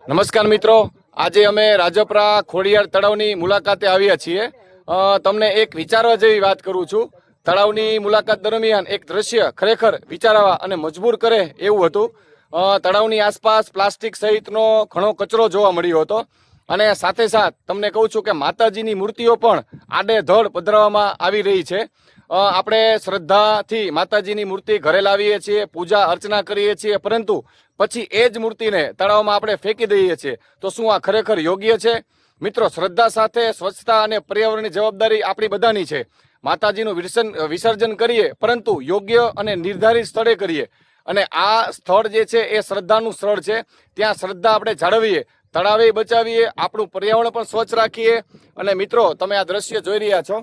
નમસ્કાર મિત્રો, આજે અમે રાજપરા ખોડિયાર તળાવની મુલાકાતે આવ્યા છીએ. તમને એક વિચારવા જેવી વાત કરું છું. તળાવની મુલાકાત દરમિયાન એક દ્રશ્ય ખરેખર વિચારવા અને મજબૂર કરે એવું હતું. તળાવની આસપાસ પ્લાસ્ટિક સહિતનો ઘણો કચરો જોવા મળ્યો હતો અને સાથે સાથ તમને કહું છું કે માતાજીની મૂર્તિઓ પણ આડેધડ પધરાવવામાં આવી રહી છે. આપણે શ્રદ્ધાથી માતાજીની મૂર્તિ ઘરે લાવીએ છીએ, પૂજા અર્ચના કરીએ છીએ, પરંતુ પછી એ જ મૂર્તિને તળાવમાં આપણે ફેંકી દઈએ છીએ. તો શું આ ખરેખર યોગ્ય છે? મિત્રો, શ્રદ્ધા સાથે સ્વચ્છતા અને પર્યાવરણની જવાબદારી આપણી બધાની છે. માતાજીનું વિસર્જન કરીએ, પરંતુ યોગ્ય અને નિર્ધારિત સ્થળે કરીએ. અને આ સ્થળ જે છે એ શ્રદ્ધાનું સ્થળ છે. ત્યાં શ્રદ્ધા આપણે જાળવીએ, તળાવે બચાવીએ, આપણું પર્યાવરણ પણ સ્વચ્છ રાખીએ. અને મિત્રો, તમે આ દ્રશ્ય જોઈ રહ્યા છો.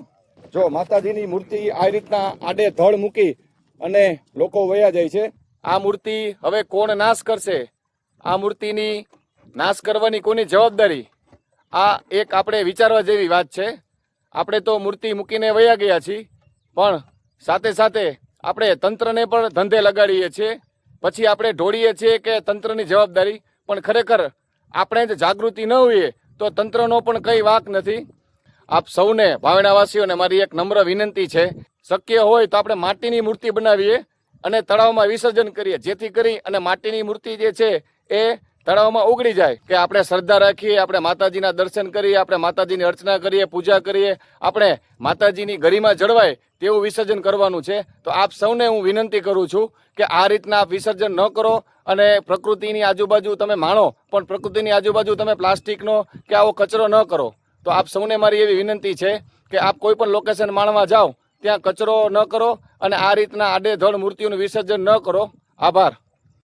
જો માતાજીની મૂર્તિ આ રીતના આડે ધડ મૂકી અને લોકો વયા જાય છે. આ મૂર્તિ હવે કોણ નાશ કરશે? આ મૂર્તિની નાશ કરવાની કોની જવાબદારી? આ એક આપણે વિચારવા જેવી વાત છે. આપણે તો મૂર્તિ મૂકીને વયા ગયા છીએ, પણ સાથે સાથે આપણે તંત્રને પણ ધંધે લગાડીએ છીએ. પછી આપણે ઢોળીએ છીએ કે તંત્રની જવાબદારી, પણ ખરેખર આપણે જ જાગૃતિ ન હોઈએ તો તંત્રનો પણ કંઈ વાંક નથી. આપ સૌને ભાવણાવાસીઓને મારી એક નમ્ર વિનંતી છે, શક્ય હોય તો આપણે માટીની મૂર્તિ બનાવીએ અને તળાવમાં વિસર્જન કરીએ, જેથી કરી અને માટીની મૂર્તિ જે છે એ તળાવમાં ઉગડી જાય. કે આપણે શ્રદ્ધા રાખીએ, આપણે માતાજીના દર્શન કરીએ, આપણે માતાજીની અર્ચના કરીએ, પૂજા કરીએ, આપણે માતાજીની ગરિમા જળવાય તેવું વિસર્જન કરવાનું છે. તો આપ સૌને હું વિનંતી કરું છું કે આ રીતના આપ વિસર્જન ન કરો અને પ્રકૃતિની આજુબાજુ તમે માણો, પણ પ્રકૃતિની આજુબાજુ તમે પ્લાસ્ટિકનો કે આવો કચરો ન કરો. તો આપ સૌને મારી એવી વિનંતી છે કે આપ કોઈ પણ લોકેશન માણવા જાઓ ત્યાં કચરો ન કરો અને આ રીતના આડેધડ મૂર્તિઓનું વિસર્જન ન કરો. આભાર.